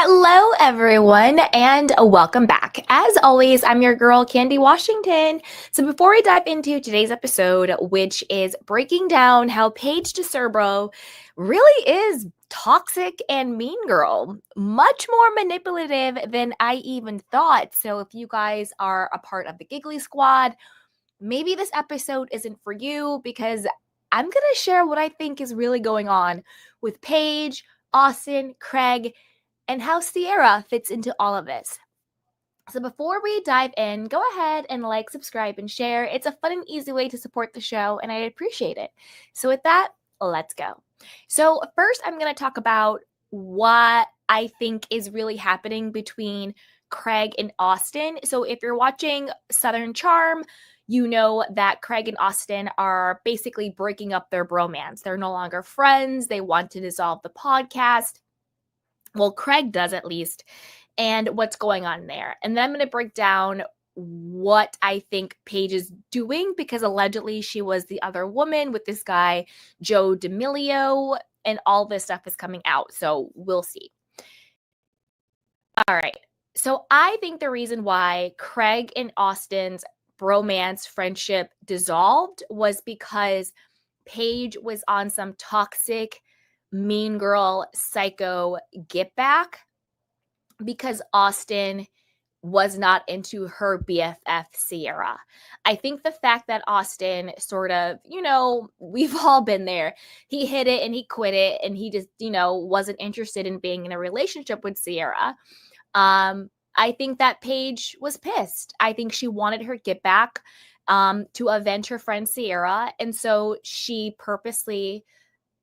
Hello, everyone, and welcome back. As always, I'm your girl, Candy Washington. So before we dive into today's episode, which is breaking down how Paige DeSorbo really is toxic and mean girl, much more manipulative than I even thought. So if you guys are a part of the Giggly Squad, maybe this episode isn't for you because I'm going to share what I think is really going on with Paige, Austen, Craig, and how Sierra fits into all of this. So before we dive in, go ahead and like, subscribe, and share. It's a fun and easy way to support the show, and I appreciate it. So with that, let's go. So first, I'm going to talk about what I think is really happening between Craig and Austen. So if you're watching Southern Charm, you know that Craig and Austen are basically breaking up their bromance. They're no longer friends. They want to dissolve the podcast. Well, Craig does at least, and what's going on there. And then I'm going to break down what I think Paige is doing because allegedly she was the other woman with this guy, Joe D'Amelio, and all this stuff is coming out. So we'll see. All right. So I think the reason why Craig and Austen's bromance friendship dissolved was because Paige was on some toxic mean girl psycho get back because Austen was not into her BFF Sierra. I think the fact that Austen sort of, we've all been there. He hit it and he quit it and he just, wasn't interested in being in a relationship with Sierra. I think that Paige was pissed. I think she wanted her get back to avenge her friend Sierra. And so she purposely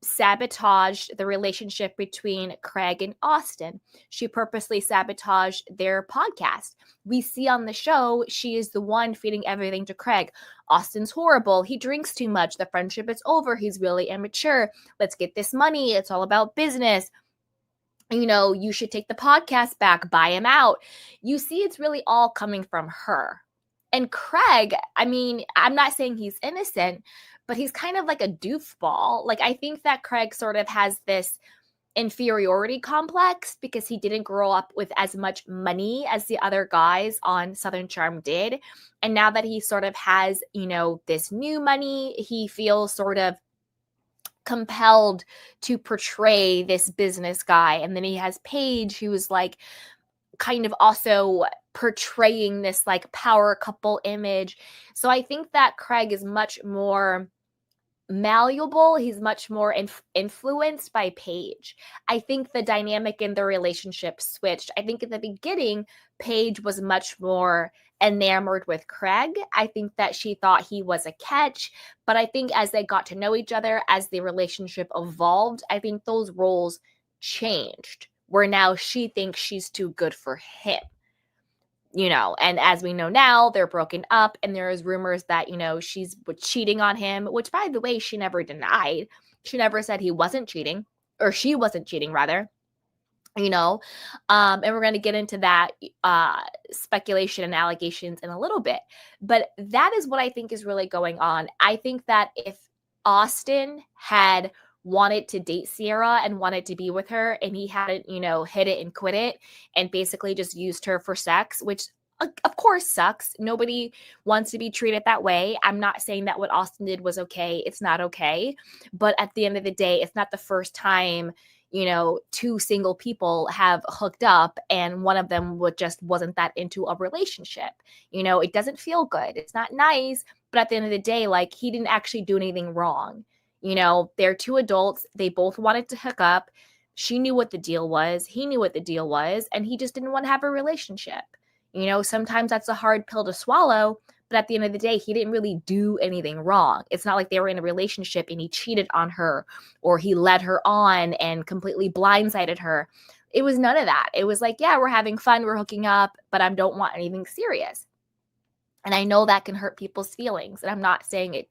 sabotaged the relationship between Craig and Austen. She purposely sabotaged their podcast. We see on the show, she is the one feeding everything to Craig. Austen's horrible. He drinks too much. The friendship is over. He's really immature. Let's get this money. It's all about business. You should take the podcast back, buy him out. You see, it's really all coming from her. And Craig, I'm not saying he's innocent, but he's kind of like a doofball. Like, I think that Craig sort of has this inferiority complex because he didn't grow up with as much money as the other guys on Southern Charm did. And now that he sort of has, this new money, he feels sort of compelled to portray this business guy. And then he has Paige, who's like kind of also portraying this like power couple image. So I think that Craig is much more malleable. He's much more influenced by Paige. I think the dynamic in the relationship switched. I think at the beginning, Paige was much more enamored with Craig. I think that she thought he was a catch, but I think as they got to know each other, as the relationship evolved, I think those roles changed, where now she thinks she's too good for him. And as we know now, they're broken up, and there is rumors that, she's cheating on him, which, by the way, she never denied. She never said he wasn't cheating, or she wasn't cheating, rather. And we're going to get into that speculation and allegations in a little bit. But that is what I think is really going on. I think that if Austen had wanted to date Sierra and wanted to be with her, and he hadn't, hit it and quit it and basically just used her for sex, which of course sucks. Nobody wants to be treated that way. I'm not saying that what Austen did was okay. It's not okay. But at the end of the day, it's not the first time, two single people have hooked up and one of them wasn't that into a relationship. It doesn't feel good. It's not nice. But at the end of the day, like, he didn't actually do anything wrong. They're two adults. They both wanted to hook up. She knew what the deal was. He knew what the deal was. And he just didn't want to have a relationship. Sometimes that's a hard pill to swallow. But at the end of the day, he didn't really do anything wrong. It's not like they were in a relationship and he cheated on her or he led her on and completely blindsided her. It was none of that. It was like, yeah, we're having fun. We're hooking up, but I don't want anything serious. And I know that can hurt people's feelings. And I'm not saying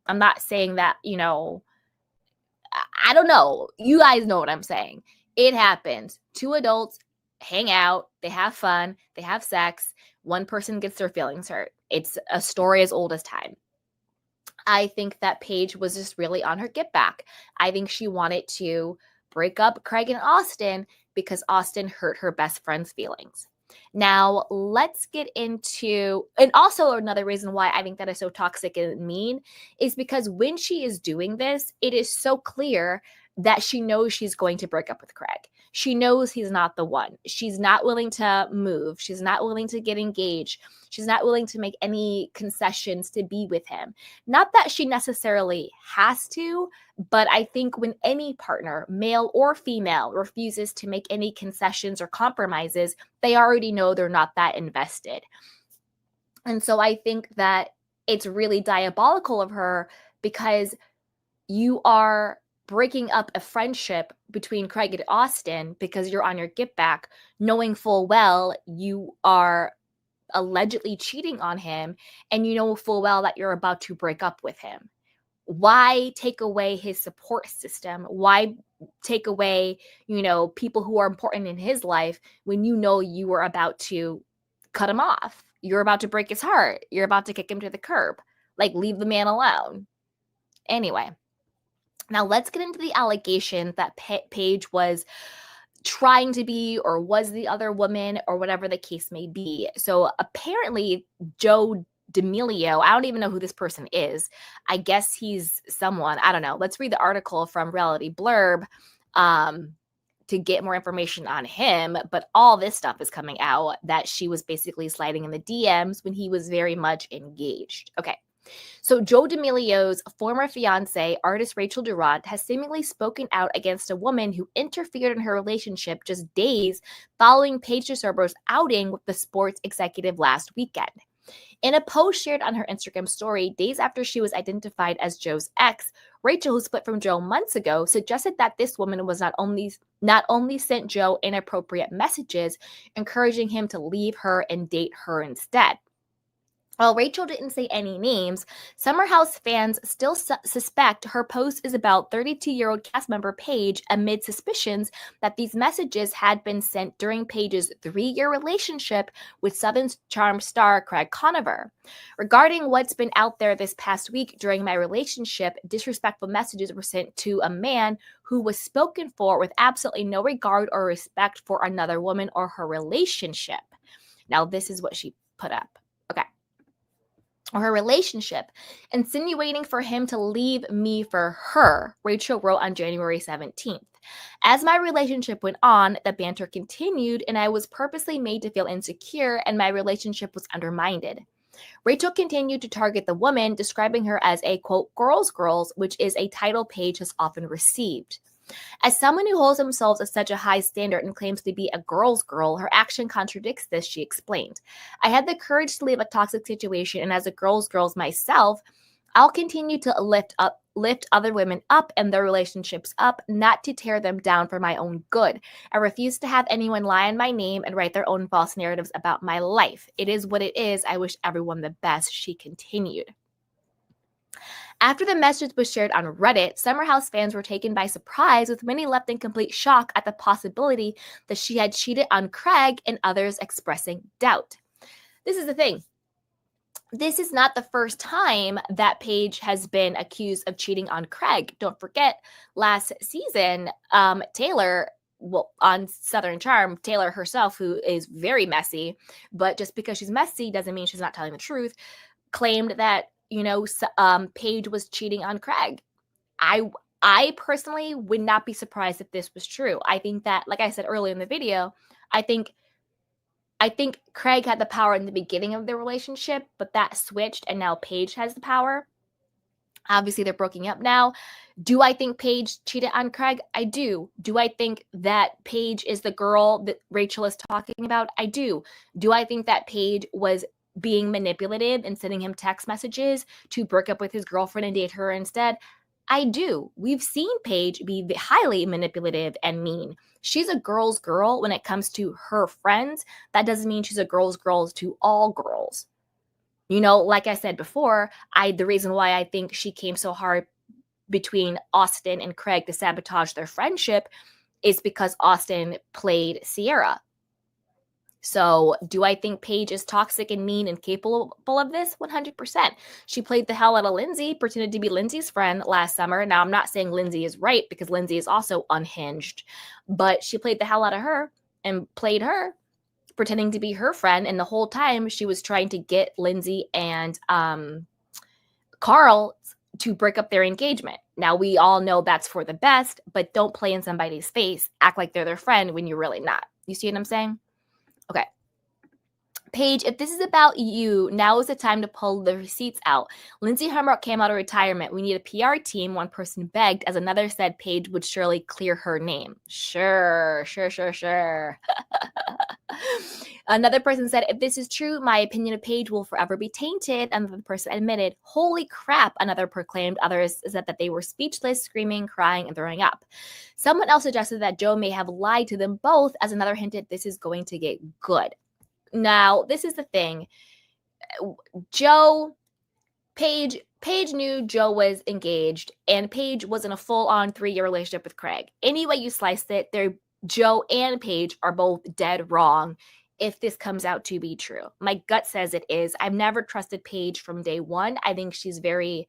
I'm not saying that, I don't know. You guys know what I'm saying. It happens. Two adults hang out, they have fun, they have sex. One person gets their feelings hurt. It's a story as old as time. I think that Paige was just really on her get back. I think she wanted to break up Craig and Austen because Austen hurt her best friend's feelings. Now, let's get into, and also another reason why I think that is so toxic and mean is because when she is doing this, it is so clear that she knows she's going to break up with Craig. She knows he's not the one. She's not willing to move. She's not willing to get engaged. She's not willing to make any concessions to be with him. Not that she necessarily has to, but I think when any partner, male or female, refuses to make any concessions or compromises, they already know they're not that invested. And so I think that it's really diabolical of her because you are breaking up a friendship between Craig and Austen because you're on your get back, knowing full well you are allegedly cheating on him and you know full well that you're about to break up with him. Why take away his support system? Why take away, people who are important in his life when you know you were about to cut him off? You're about to break his heart. You're about to kick him to the curb. Like, leave the man alone. Anyway, now let's get into the allegation that Paige was trying to be or was the other woman or whatever the case may be. So apparently Joe D'Amelio, I don't even know who this person is. I guess he's someone. I don't know. Let's read the article from Reality Blurb to get more information on him. But all this stuff is coming out that she was basically sliding in the DMs when he was very much engaged. Okay. So Joe D'Amelio's former fiance, artist Rachel Durant, has seemingly spoken out against a woman who interfered in her relationship just days following Paige DeSorbo's outing with the sports executive last weekend. In a post shared on her Instagram story days after she was identified as Joe's ex, Rachel, who split from Joe months ago, suggested that this woman was not only sent Joe inappropriate messages, encouraging him to leave her and date her instead. While Rachel didn't say any names, Summer House fans still suspect her post is about 32-year-old cast member Paige amid suspicions that these messages had been sent during Paige's 3-year relationship with Southern Charm star Craig Conover. Regarding what's been out there this past week during my relationship, disrespectful messages were sent to a man who was spoken for with absolutely no regard or respect for another woman or her relationship. Now, this is what she put up. Okay. Or her relationship, insinuating for him to leave me for her, Rachel wrote on January 17th. As my relationship went on, the banter continued, and I was purposely made to feel insecure, and my relationship was undermined. Rachel continued to target the woman, describing her as a, quote, girls, which is a title Paige has often received. As someone who holds themselves at such a high standard and claims to be a girl's girl, her action contradicts this, she explained. I had the courage to leave a toxic situation, and as a girl's myself, I'll continue to lift other women up and their relationships up, not to tear them down for my own good. I refuse to have anyone lie on my name and write their own false narratives about my life. It is what it is. I wish everyone the best, she continued. After the message was shared on Reddit, Summer House fans were taken by surprise, with many left in complete shock at the possibility that she had cheated on Craig and others expressing doubt. This is the thing. This is not the first time that Paige has been accused of cheating on Craig. Don't forget, last season, Taylor, on Southern Charm, Taylor herself, who is very messy, but just because she's messy doesn't mean she's not telling the truth, claimed that Paige was cheating on Craig. I personally would not be surprised if this was true. I think that, like I said earlier in the video, I think Craig had the power in the beginning of the relationship, but that switched and now Paige has the power. Obviously, they're breaking up now. Do I think Paige cheated on Craig? I do. Do I think that Paige is the girl that Rachel is talking about? I do. Do I think that Paige was being manipulative and sending him text messages to break up with his girlfriend and date her instead? I do. We've seen Paige be highly manipulative and mean. She's a girl's girl when it comes to her friends. That doesn't mean she's a girl's girl to all girls. Like I said before, the reason why I think she came so hard between Austen and Craig to sabotage their friendship is because Austen played Sierra. So do I think Paige is toxic and mean and capable of this? 100%. She played the hell out of Lindsay, pretended to be Lindsay's friend last summer. Now, I'm not saying Lindsay is right because Lindsay is also unhinged, but she played the hell out of her and played her, pretending to be her friend. And the whole time she was trying to get Lindsay and Carl to break up their engagement. Now, we all know that's for the best, but don't play in somebody's face, act like they're their friend when you're really not. You see what I'm saying? Okay. Paige, if this is about you, now is the time to pull the receipts out. Lindsay Humrock came out of retirement. We need a PR team. One person begged, as another said Paige would surely clear her name. Sure. Another person said, if this is true, my opinion of Paige will forever be tainted. Another person admitted, holy crap. Another proclaimed. Others said that they were speechless, screaming, crying, and throwing up. Someone else suggested that Joe may have lied to them both, as another hinted this is going to get good. Now, this is the thing. Paige knew Joe was engaged, and Paige was in a full-on 3-year relationship with Craig. Any way you slice it, Joe and Paige are both dead wrong if this comes out to be true. My gut says it is. I've never trusted Paige from day one. I think she's very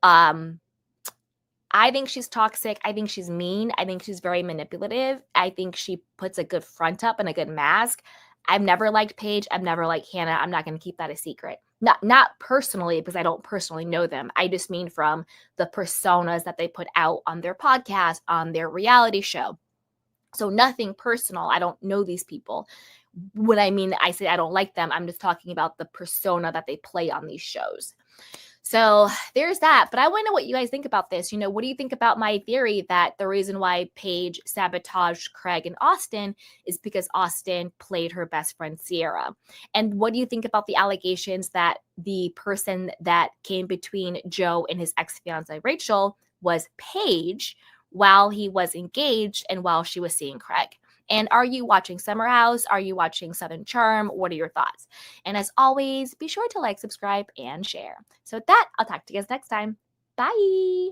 I think she's toxic. I think she's mean. I think she's very manipulative. I think she puts a good front up and a good mask. I've never liked Paige. I've never liked Hannah. I'm not going to keep that a secret. Not personally, because I don't personally know them. I just mean from the personas that they put out on their podcast, on their reality show. So nothing personal. I don't know these people. When I say I don't like them, I'm just talking about the persona that they play on these shows. So there's that. But I want to know what you guys think about this. What do you think about my theory that the reason why Paige sabotaged Craig and Austen is because Austen played her best friend Sierra? And what do you think about the allegations that the person that came between Joe and his ex-fiancée Rachel was Paige while he was engaged and while she was seeing Craig? And are you watching Summer House? Are you watching Southern Charm? What are your thoughts? And as always, be sure to like, subscribe, and share. So with that, I'll talk to you guys next time. Bye.